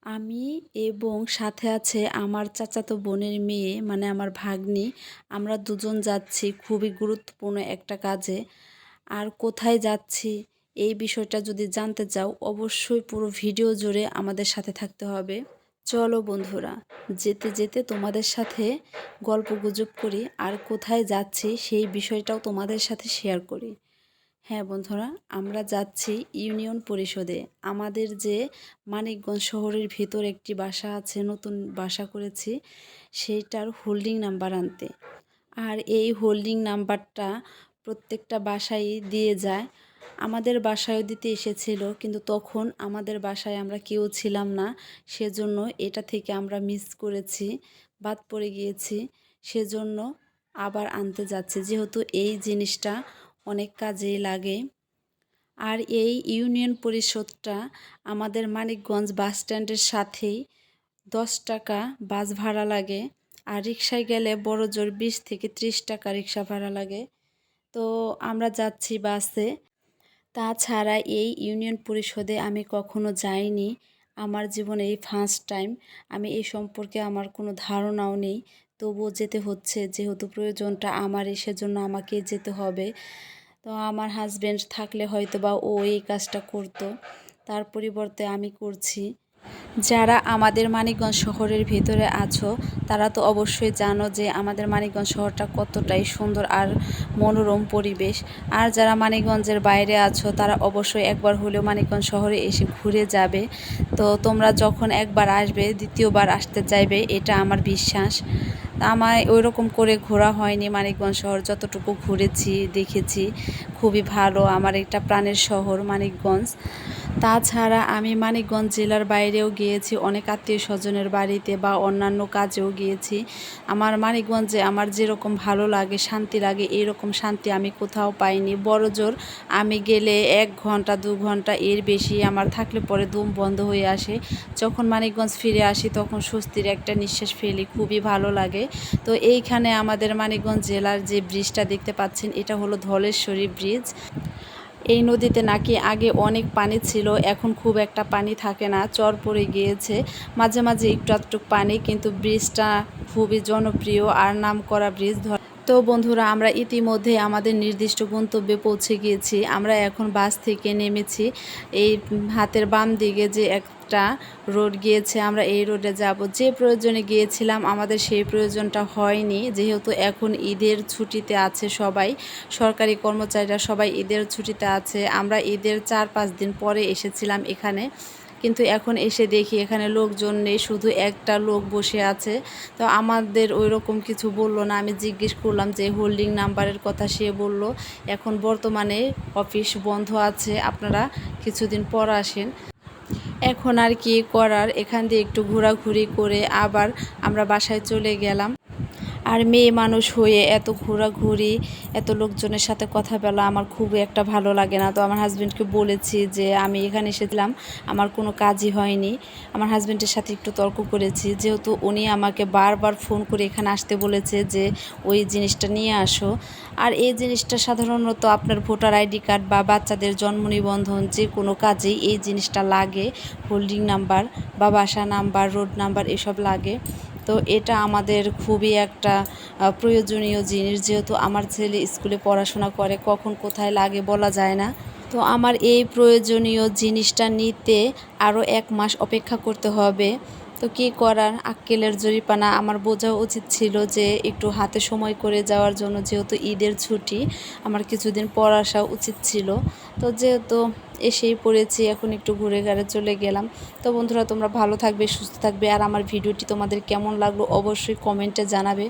আমি এবং সাথে আছে আমার চাচাতো বোনের মেয়ে মানে আমার ভাগ্নি। আমরা দুজন যাচ্ছি খুবই গুরুত্বপূর্ণ একটা কাজে। আর কোথায় যাচ্ছি এই বিষয়টা যদি জানতে চাও অবশ্যই পুরো ভিডিও জুড়ে আমাদের সাথে থাকতে হবে। চলো বন্ধুরা, যেতে যেতে তোমাদের সাথে গল্পগুজব করি আর কোথায় যাচ্ছি সেই বিষয়টাও তোমাদের সাথে শেয়ার করি। হ্যাঁ বন্ধুরা, আমরা যাচ্ছি ইউনিয়ন পরিষদে। আমাদের যে মানিকগঞ্জ শহরের ভিতর একটি বাসা আছে, নতুন বাসা করেছি, সেইটার হোল্ডিং নাম্বার আনতে। আর এই হোল্ডিং নাম্বারটা প্রত্যেকটা বাসায় দিয়ে যায়। আমাদের বাসায়ও দিতে এসেছিল, কিন্তু তখন আমাদের বাসায় আমরা কেউ ছিলাম না, সেজন্য এটা থেকে আমরা মিস করেছি, বাদ পড়ে গিয়েছি। সেজন্য আবার আনতে যাচ্ছি, যেহেতু এই জিনিসটা অনেক কাজেই লাগে। আর এই ইউনিয়ন পরিষদটা আমাদের মানিকগঞ্জ বাস স্ট্যান্ডের সাথেই। 10 টাকা বাস ভাড়া লাগে, আর রিক্সায় গেলে বড় জোর 20 থেকে 30 টাকা রিক্সা ভাড়া লাগে। তো আমরা যাচ্ছি বাসে। তাছাড়া এই ইউনিয়ন পরিষদে আমি কখনো যাইনি, আমার জীবনে এই ফার্স্ট টাইম। আমি এই সম্পর্কে আমার কোনো ধারণাও নেই, তবুও যেতে হচ্ছে, যেহেতু প্রয়োজনটা আমারই সেজন্য আমাকে যেতে হবে। তো আমার হাজব্যান্ড থাকলে হয়তো বা ও এই কাজটা করতো, তার পরিবর্তে আমি করছি। যারা আমাদের মানিকগঞ্জ শহরের ভিতরে আছো তারা তো অবশ্যই জানো যে আমাদের মানিকগঞ্জ শহরটা কতটাই সুন্দর আর মনোরম পরিবেশ। আর যারা মানিকগঞ্জের বাইরে আছো তারা অবশ্যই একবার হলেও মানিকগঞ্জ শহরে এসে ঘুরে যাবে। তো তোমরা যখন একবার আসবে দ্বিতীয়বার আসতে চাইবে, এটা আমার বিশ্বাস। আমায় ওইরকম করে ঘোরা হয়নি মানিকগঞ্জ শহর, যতটুকু ঘুরেছি দেখেছি খুবই ভালো। আমার একটা প্রাণের শহর মানিকগঞ্জ। তাছাড়া আমি মানিকগঞ্জ জেলার বাইরেও গিয়েছি, অনেক আত্মীয় স্বজনের বাড়িতে বা অন্যান্য কাজেও গিয়েছি। আমার মানিকগঞ্জে আমার যেরকম ভালো লাগে, শান্তি লাগে, এরকম শান্তি আমি কোথাও পাইনি। বড়জোর আমি গেলে 1 ঘন্টা 2 ঘন্টা, এর বেশি আমার থাকলে পরে দম বন্ধ হয়ে আসে। যখন মানিকগঞ্জ ফিরে আসি তখন স্বস্তির একটা নিঃশ্বাস ফেলি, খুবই ভালো লাগে। তো এইখানে আমাদের মানিকগঞ্জ জেলার যে ব্রিজটা দেখতে পাচ্ছেন, এটা হলো ধলেশ্বরী ব্রিজ। এই নদীতে নাকি আগে অনেক পানি ছিল, এখন খুব একটা পানি থাকে না, চর পড়ে গিয়েছে, মাঝে মাঝে একটু আধটু পানি, কিন্তু ব্রিজটা খুবই জনপ্রিয় আর নামকরা ব্রিজ। তো বন্ধুরা, আমরা ইতিমধ্যে আমাদের নির্দিষ্ট গন্তব্যে পৌঁছে গিয়েছি। আমরা এখন বাস থেকে নেমেছি। এই হাতের বাম দিকে যে একটা রোড গিয়েছে, আমরা এই রোডে যাব। যে প্রয়োজনে গিয়েছিলাম আমাদের সেই প্রয়োজনটা হয়নি, যেহেতু এখন ঈদের ছুটিতে আছে সবাই, সরকারি কর্মচারীরা সবাই ঈদের ছুটিতে আছে। আমরা ঈদের 4-5 দিন পরে এসেছিলাম এখানে, কিন্তু এখন এসে দেখি এখানে লোকজন নেই, শুধু একটা লোক বসে আছে। তো আমাদের ওই রকম কিছু বললো না। আমি জিজ্ঞেস করলাম যে হোল্ডিং নাম্বারের কথা, সে বলল এখন বর্তমানে অফিস বন্ধ আছে, আপনারা কিছুদিন পর আসেন। এখন আর কি করার, এখান দিয়ে একটু ঘোরাঘুরি করে আবার আমরা বাসায় চলে গেলাম। আর মেয়ে মানুষ হয়ে এত ঘোরাঘুরি, এত লোকজনের সাথে কথা বলা আমার খুবই একটা ভালো লাগে না। তো আমার হাজব্যান্ডকে বলেছি যে আমি এখানে এসেছিলাম, আমার কোনো কাজই হয়নি। আমার হাজব্যান্ডের সাথে একটু তর্ক করেছি, যেহেতু উনি আমাকে বারবার ফোন করে এখানে আসতে বলেছে যে ওই জিনিসটা নিয়ে আসো। আর এই জিনিসটা সাধারণত আপনার ভোটার আইডি কার্ড বা বাচ্চাদের জন্ম নিবন্ধন যে কোনো কাজেই এই জিনিসটা লাগে, হোল্ডিং নাম্বার বা বাসা নাম্বার, রোড নাম্বার এসব লাগে। তো এটা আমাদের খুবই একটা প্রয়োজনীয় জিনিস, যেহেতু আমার ছেলে স্কুলে পড়াশোনা করে, কখন কোথায় লাগে বলা যায় না। তো আমার এই প্রয়োজনীয় জিনিসটা নিতে আরও 1 মাস অপেক্ষা করতে হবে। তো কী করার, আক্কেলের জরিপানা, আমার বোঝা উচিত ছিল যে একটু হাতে সময় করে যাওয়ার জন্য, যেহেতু ঈদের ছুটি, আমার কিছুদিন পর আসা উচিত ছিল। তো যেহেতু এসেই পড়েছি, এখন একটু ঘুরে ঘাড়ে চলে গেলাম। তো বন্ধুরা, তোমরা ভালো থাকবে, সুস্থ থাকবে, আর আমার ভিডিওটি তোমাদের কেমন লাগলো অবশ্যই কমেন্টে জানাবে।